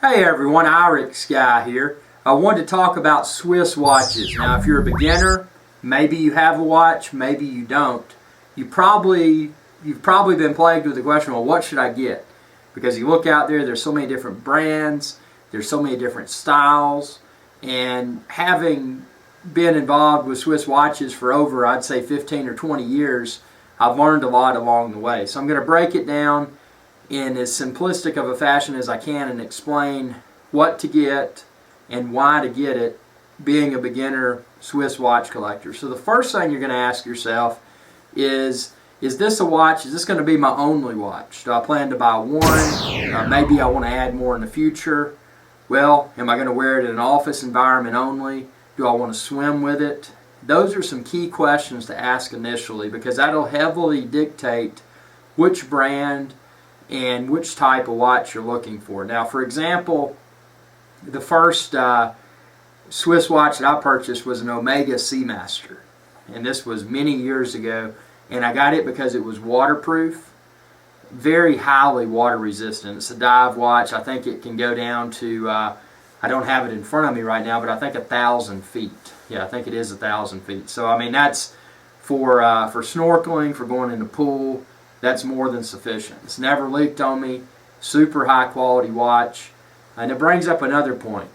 Hey everyone, Irix Guy here. I wanted to talk about Swiss watches. Now, if you're a beginner, maybe you have a watch, maybe you don't. You've probably been plagued with the question, well, what should I get? Because you look out there, there's so many different brands, there's so many different styles, and having been involved with Swiss watches for over, I'd say 15 or 20 years, I've learned a lot along the way. So I'm going to break it down in as simplistic of a fashion as I can and explain what to get and why to get it, being a beginner Swiss watch collector. So the first thing you're going to ask yourself is this a watch? Is this going to be my only watch? Do I plan to buy one? Maybe I want to add more in the future. Well, am I going to wear it in an office environment only? Do I want to swim with it? Those are some key questions to ask initially, because that'll heavily dictate which brand and which type of watch you're looking for. Now, for example, the first Swiss watch that I purchased was an Omega Seamaster, and this was many years ago, and I got it because it was waterproof, very highly water resistant. It's a dive watch. I think it can go down to, I don't have it in front of me right now, but I think 1,000 feet. Yeah, I think it is 1,000 feet. So, I mean, that's for snorkeling, for going in the pool. That's more than sufficient. It's never leaked on me. Super high quality watch. And it brings up another point.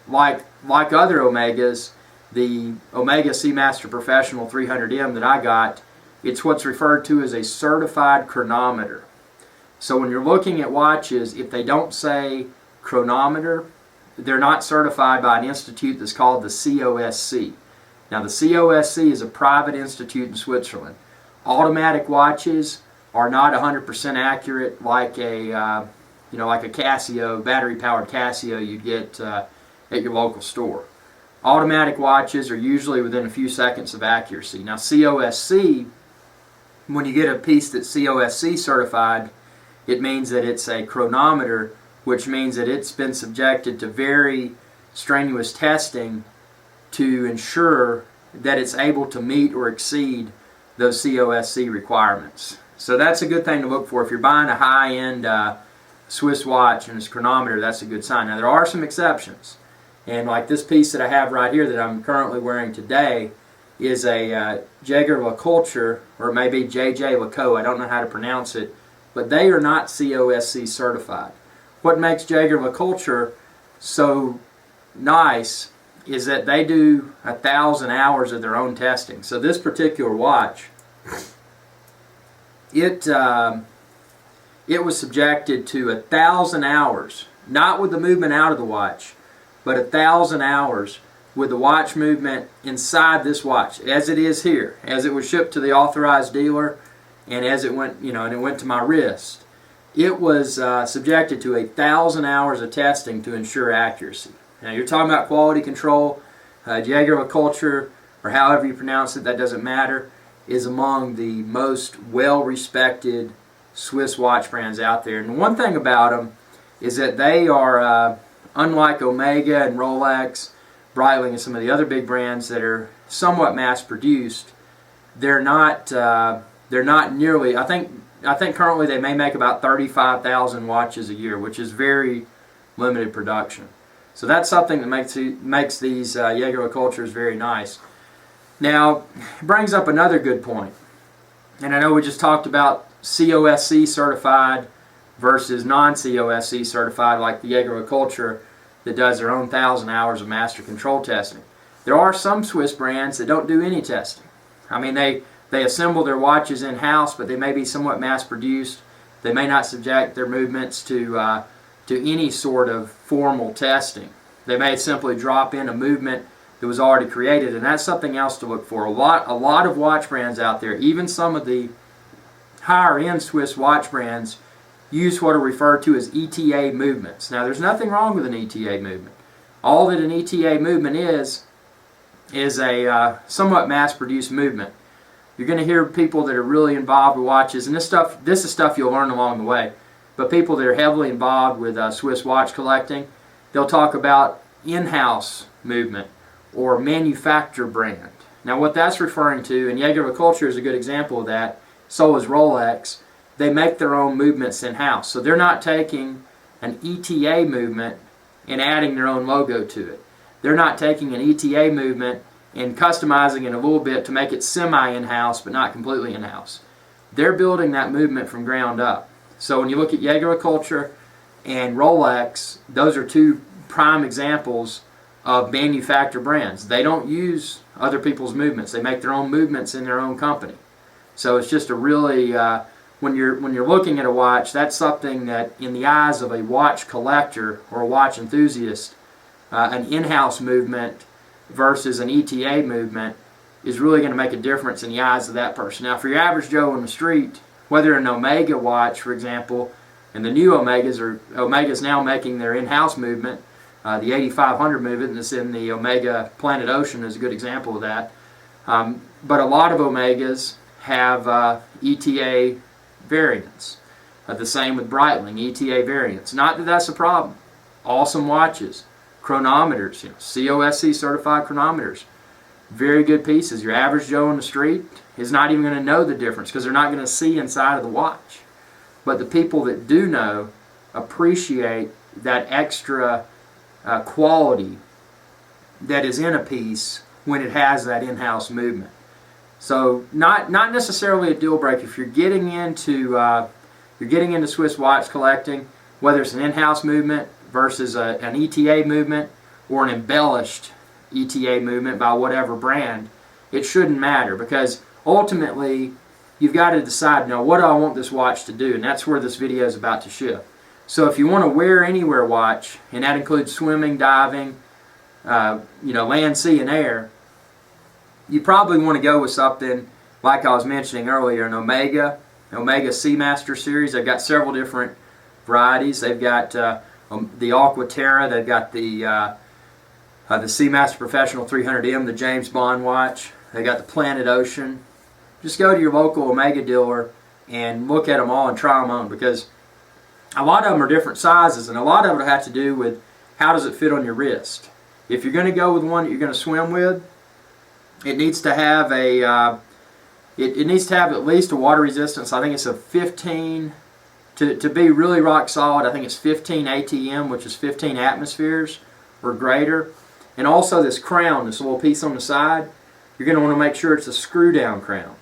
Like other Omegas, the Omega Seamaster Professional 300M that I got, it's what's referred to as a certified chronometer. So when you're looking at watches, if they don't say chronometer, they're not certified by an institute that's called the COSC. Now the COSC is a private institute in Switzerland. Automatic watches are not 100% accurate like a like a Casio, battery-powered Casio you'd get at your local store. Automatic watches are usually within a few seconds of accuracy. Now COSC, when you get a piece that's COSC certified, it means that it's a chronometer, which means that it's been subjected to very strenuous testing to ensure that it's able to meet or exceed those COSC requirements. So that's a good thing to look for. If you're buying a high-end Swiss watch and it's chronometer, that's a good sign. Now there are some exceptions, and like this piece that I have right here that I'm currently wearing today is a Jaeger-LeCoultre, or maybe JJ-LeCoultre, I don't know how to pronounce it, but they are not COSC certified. What makes Jaeger-LeCoultre so nice is that they do 1,000 hours of their own testing. So this particular watch, it was subjected to 1,000 hours, not with the movement out of the watch, but 1,000 hours with the watch movement inside this watch, as it is here, as it was shipped to the authorized dealer, and as it went, and it went to my wrist. It was subjected to 1,000 hours of testing to ensure accuracy. Now you're talking about quality control. Jaeger-LeCoultre, or however you pronounce it, that doesn't matter, is among the most well-respected Swiss watch brands out there. And one thing about them is that they are, unlike Omega and Rolex, Breitling, and some of the other big brands that are somewhat mass-produced, they're not nearly. I think currently they may make about 35,000 watches a year, which is very limited production. So that's something that makes these Jaeger-LeCoultres very nice. Now, it brings up another good point. And I know we just talked about COSC certified versus non-COSC certified, like the Jaeger-LeCoultre that does their own 1,000 hours of master control testing. There are some Swiss brands that don't do any testing. I mean, they assemble their watches in-house, but they may be somewhat mass-produced. They may not subject their movements to any sort of formal testing. They may simply drop in a movement that was already created, and that's something else to look for. A lot of watch brands out there, even some of the higher-end Swiss watch brands, use what are referred to as ETA movements. Now, there's nothing wrong with an ETA movement. All that an ETA movement is a somewhat mass-produced movement. You're going to hear people that are really involved with watches, and this is stuff you'll learn along the way, but people that are heavily involved with Swiss watch collecting, they'll talk about in-house movement or manufacturer brand. Now what that's referring to, and Jaeger-LeCoultre is a good example of that, so is Rolex, they make their own movements in-house. So they're not taking an ETA movement and adding their own logo to it. They're not taking an ETA movement and customizing it a little bit to make it semi-in-house but not completely in-house. They're building that movement from ground up. So when you look at Jaeger and Rolex, those are two prime examples of manufacturer brands. They don't use other people's movements. They make their own movements in their own company. So it's just a really, when you're looking at a watch, that's something that in the eyes of a watch collector or a watch enthusiast, an in-house movement versus an ETA movement is really going to make a difference in the eyes of that person. Now, for your average Joe on the street, whether an Omega watch, for example, and the new Omega's now making their in-house movement, the 8500 movement that's in the Omega Planet Ocean is a good example of that. But a lot of Omegas have ETA variants. The same with Breitling, ETA variants. Not that that's a problem. Awesome watches. Chronometers, COSC certified chronometers. Very good pieces. Your average Joe on the street is not even going to know the difference because they're not going to see inside of the watch. But the people that do know appreciate that extra quality that is in a piece when it has that in-house movement. So not necessarily a deal breaker if you're getting into Swiss watch collecting, whether it's an in-house movement versus an ETA movement or an embellished ETA movement by whatever brand. It shouldn't matter because ultimately you've got to decide, now, what do I want this watch to do? And that's where this video is about to shift. So if you want a wear anywhere watch, and that includes swimming, diving, land, sea, and air, you probably want to go with something like I was mentioning earlier, an Omega Seamaster series. They've got several different varieties. They've got the Aquaterra. They've got the Seamaster Professional 300M, the James Bond watch. They got the Planet Ocean. Just go to your local Omega dealer and look at them all and try them on, because a lot of them are different sizes, and a lot of it will have to do with how does it fit on your wrist. If you're going to go with one that you're going to swim with, it needs to have it needs to have at least a water resistance. I think it's a 15 to be really rock solid. I think it's 15 ATM, which is 15 atmospheres or greater. And also this crown, this little piece on the side, you're going to want to make sure it's a screw down crown.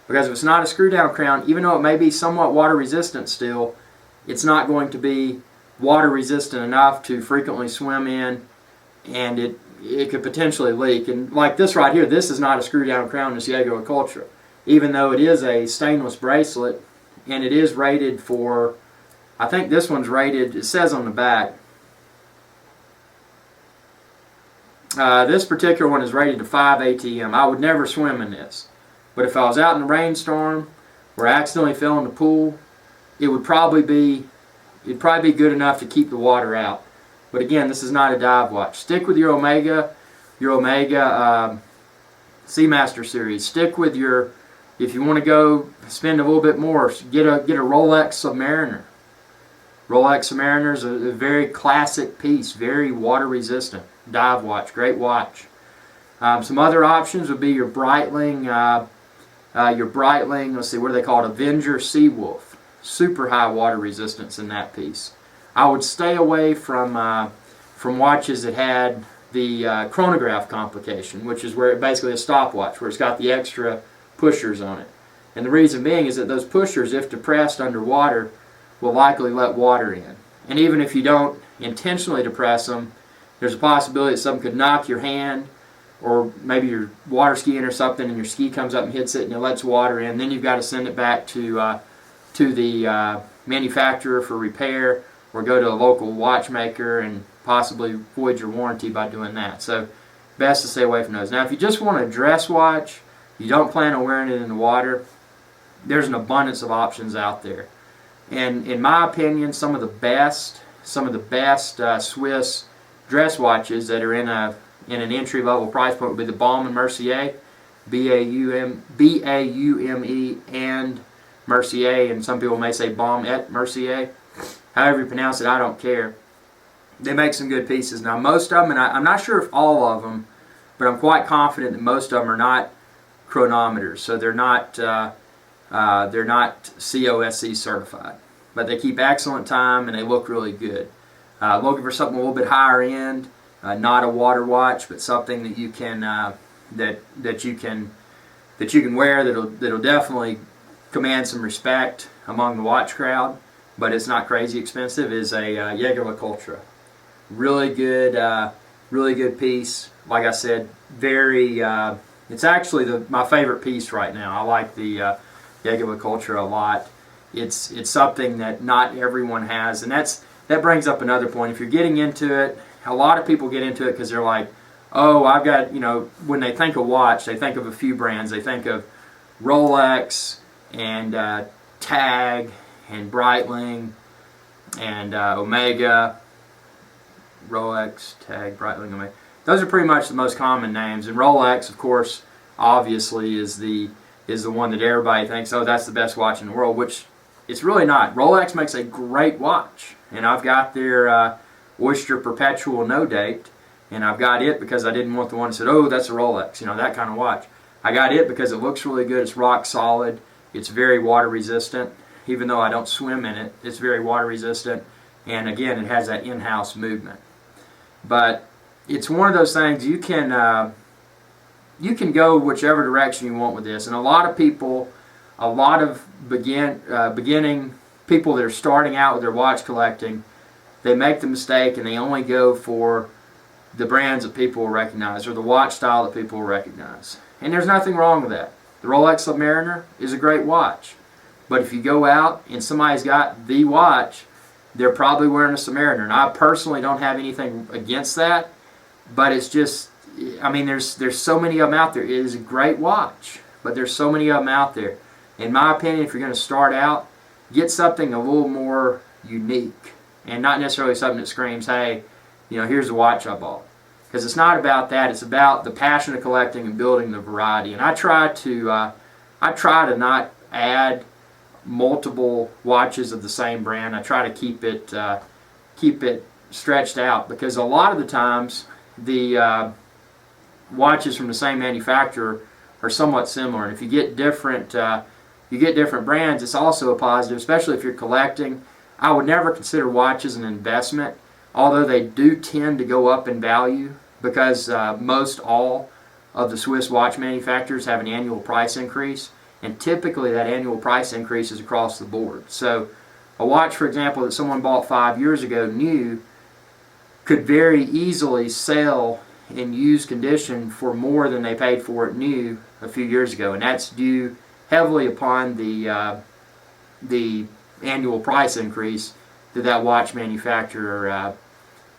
Because if it's not a screw down crown, even though it may be somewhat water resistant still, it's not going to be water resistant enough to frequently swim in, and it could potentially leak. And like this right here, this is not a screw down crown, this Jaeger Ultra. Even though it is a stainless bracelet, and it is rated for, I think this one's rated, it says on the back, this particular one is rated to 5 ATM. I would never swim in this. But if I was out in a rainstorm or accidentally fell in the pool, it'd probably be good enough to keep the water out. But again, this is not a dive watch. Stick with your Omega Seamaster series. Stick with your, if you want to go spend a little bit more, get a Rolex Submariner. Rolex Submariner is a very classic piece, very water resistant dive watch, great watch. Some other options would be your Breitling, let's see, what do they call it? Avenger Seawolf. Super high water resistance in that piece. I would stay away from watches that had the chronograph complication, which is where it basically a stopwatch, where it's got the extra pushers on it. And the reason being is that those pushers, if depressed underwater, will likely let water in. And even if you don't intentionally depress them, there's a possibility that something could knock your hand, or maybe you're water skiing or something and your ski comes up and hits it and it lets water in. Then you've got to send it back to the manufacturer for repair, or go to a local watchmaker and possibly void your warranty by doing that. So best to stay away from those. Now if you just want a dress watch, you don't plan on wearing it in the water, there's an abundance of options out there. And in my opinion, some of the best Swiss dress watches that are in an entry-level price point would be the Baume and Mercier, B-A-U-M-E and Mercier, and some people may say Baume et Mercier. However you pronounce it, I don't care. They make some good pieces. Now most of them, and I'm not sure if all of them, but I'm quite confident that most of them are not chronometers, so they're not COSC certified. but they keep excellent time and they look really good. Looking for something a little bit higher end, not a water watch, but something that you can that you can wear that'll definitely command some respect among the watch crowd, but it's not crazy expensive, is a Jaeger-LeCoultre. Really good piece. Like I said, very. It's actually my favorite piece right now. I like the Jaeger-LeCoultre a lot. It's something that not everyone has, and that brings up another point. If you're getting into it, a lot of people get into it because they're like, oh, I've got, when they think of watch, they think of a few brands. They think of Rolex and Tag and Breitling and Omega. Rolex, Tag, Breitling, Omega. Those are pretty much the most common names. And Rolex, of course, obviously is the one that everybody thinks, oh, that's the best watch in the world, which it's really not. Rolex makes a great watch, and I've got their Oyster Perpetual No Date, and I've got it because I didn't want the one that said, oh, that's a Rolex, that kind of watch. I got it because it looks really good. It's rock solid. It's very water resistant. Even though I don't swim in it, it's very water resistant, and again, it has that in-house movement. But it's one of those things you can go whichever direction you want with this, and a lot of people, beginning people that are starting out with their watch collecting, they make the mistake and they only go for the brands that people will recognize or the watch style that people will recognize. And there's nothing wrong with that. The Rolex Submariner is a great watch, but if you go out and somebody's got the watch, they're probably wearing a Submariner. And I personally don't have anything against that, but it's just, there's so many of them out there. It is a great watch, but there's so many of them out there. In my opinion, if you're going to start out, get something a little more unique and not necessarily something that screams, hey, here's the watch I bought. Because it's not about that. It's about the passion of collecting and building the variety. And I try to not add multiple watches of the same brand. I try to keep it stretched out, because a lot of the times the watches from the same manufacturer are somewhat similar. And if you get different brands, it's also a positive, especially if you're collecting. I would never consider watches an investment, although they do tend to go up in value because most all of the Swiss watch manufacturers have an annual price increase, and typically that annual price increase is across the board. So a watch, for example, that someone bought 5 years ago new could very easily sell in used condition for more than they paid for it new a few years ago, and that's due heavily upon the annual price increase that watch manufacturer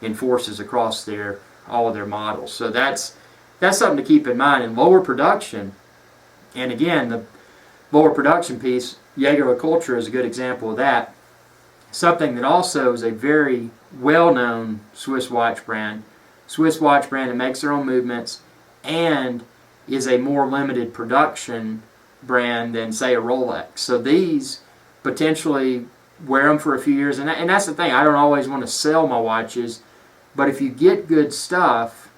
enforces across all of their models. So that's something to keep in mind. And lower production, and again, the lower production piece, Jaeger-LeCoultre is a good example of that. Something that also is a very well-known Swiss watch brand that makes their own movements and is a more limited production brand than, say, a Rolex. So these potentially wear them for a few years, and that's the thing. I don't always want to sell my watches, but if you get good stuff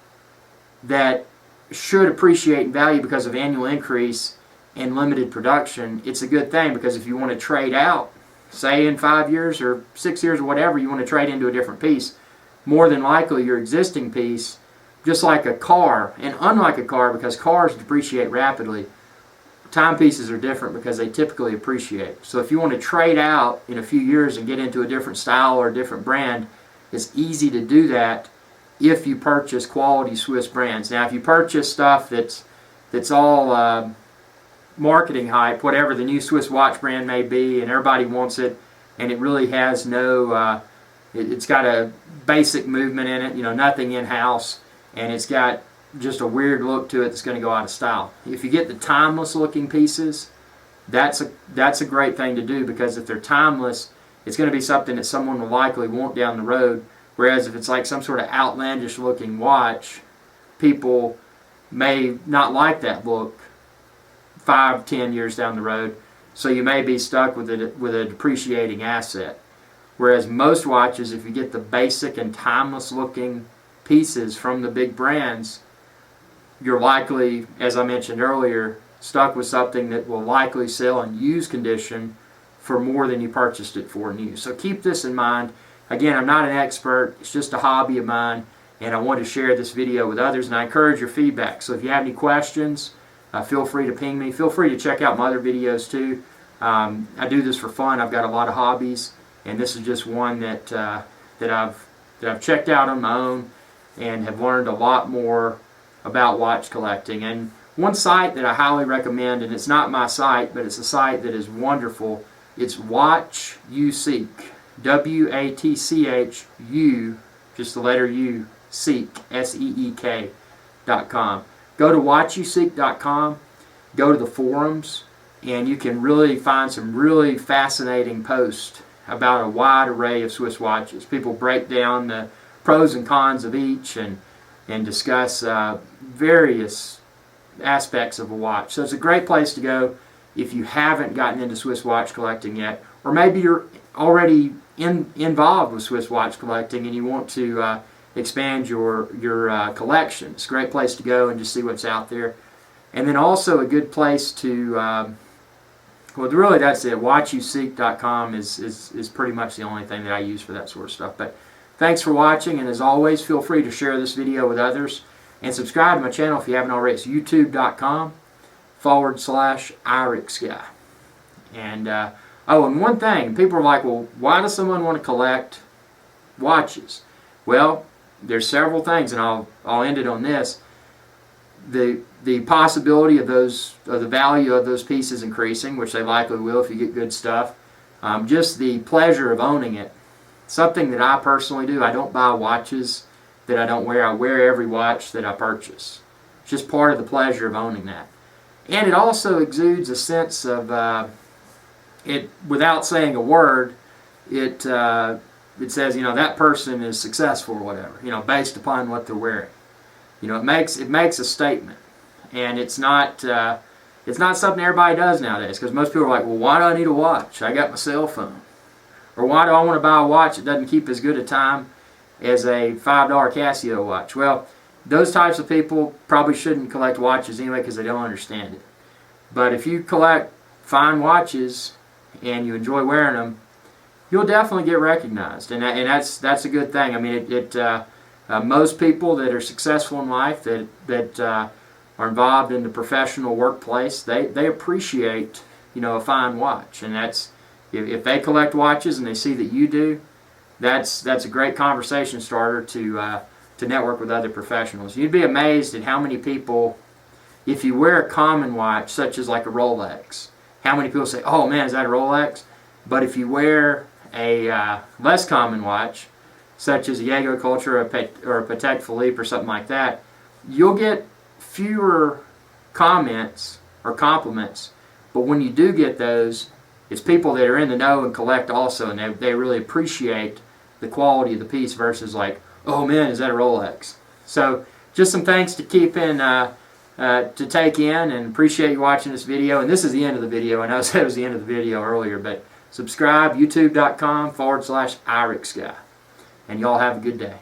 that should appreciate in value because of annual increase and limited production, it's a good thing, because if you want to trade out, say in 5 years or 6 years or whatever, you want to trade into a different piece, more than likely your existing piece, just like a car, and unlike a car, because cars depreciate rapidly, timepieces are different because they typically appreciate. So if you want to trade out in a few years and get into a different style or a different brand, it's easy to do that if you purchase quality Swiss brands. Now, if you purchase stuff that's all marketing hype, whatever the new Swiss watch brand may be, and everybody wants it, and it really has no, it's got a basic movement in it, nothing in-house, and it's got just a weird look to it that's going to go out of style. If you get the timeless looking pieces, that's a great thing to do, because if they're timeless, it's going to be something that someone will likely want down the road. Whereas if it's like some sort of outlandish looking watch, people may not like that look 5-10 years down the road, so you may be stuck with a depreciating asset. Whereas most watches, if you get the basic and timeless looking pieces from the big brands, you're likely, as I mentioned earlier, stuck with something that will likely sell in used condition for more than you purchased it for new. So keep this in mind. Again, I'm not an expert. It's just a hobby of mine, and I want to share this video with others, and I encourage your feedback. So if you have any questions, feel free to ping me. Feel free to check out my other videos too. I do this for fun. I've got a lot of hobbies, and this is just one that I've checked out on my own and have learned a lot more about watch collecting. And one site that I highly recommend, and it's not my site, but it's a site that is wonderful. It's Watch You Seek. WATCHU, just the letter U, Seek, SEEK.com. Go to watchyouseek.com, go to the forums, and you can really find some really fascinating posts about a wide array of Swiss watches. People break down the pros and cons of each and discuss various aspects of a watch. So it's a great place to go if you haven't gotten into Swiss watch collecting yet, or maybe you're already involved with Swiss watch collecting and you want to expand your collection. It's a great place to go and just see what's out there. And then also a good place to, well, really that's it. WatchYouSeek.com is pretty much the only thing that I use for that sort of stuff. But thanks for watching, and as always, feel free to share this video with others. And subscribe to my channel if you haven't already. It's youtube.com/IrixGuy. And, oh, and one thing, people are like, well, why does someone want to collect watches? Well, there's several things, and I'll end it on this. The possibility of the value of those pieces increasing, which they likely will if you get good stuff. Just the pleasure of owning it. Something that I personally do. I don't buy watches that I don't wear. I wear every watch that I purchase. It's just part of the pleasure of owning that. And it also exudes a sense of it, without saying a word, it says, you know, that person is successful or whatever, you know, based upon what they're wearing. You know, it makes a statement, and it's not something everybody does nowadays, because most people are like, well, why do I need a watch? I got my cell phone. Or why do I want to buy a watch that doesn't keep as good a time as a $5 Casio watch? Well, those types of people probably shouldn't collect watches anyway, because they don't understand it. But if you collect fine watches and you enjoy wearing them, you'll definitely get recognized, and that's a good thing. I mean, most people that are successful in life, that are involved in the professional workplace, they appreciate, you know, a fine watch, and that's if they collect watches and they see that you do, that's a great conversation starter to network with other professionals. You'd be amazed at how many people, if you wear a common watch such as like a Rolex, how many people say, "Oh man, is that a Rolex?" But if you wear a less common watch, such as a Jaeger Culture or a Patek Philippe or something like that, you'll get fewer comments or compliments. But when you do get those, it's people that are in the know and collect also, and they really appreciate the quality of the piece versus like, "Oh man, is that a Rolex?" So just some things to keep in, to take in, and appreciate you watching this video. And this is the end of the video. I know I said it was the end of the video earlier, but subscribe, youtube.com/IrixGuy. And y'all have a good day.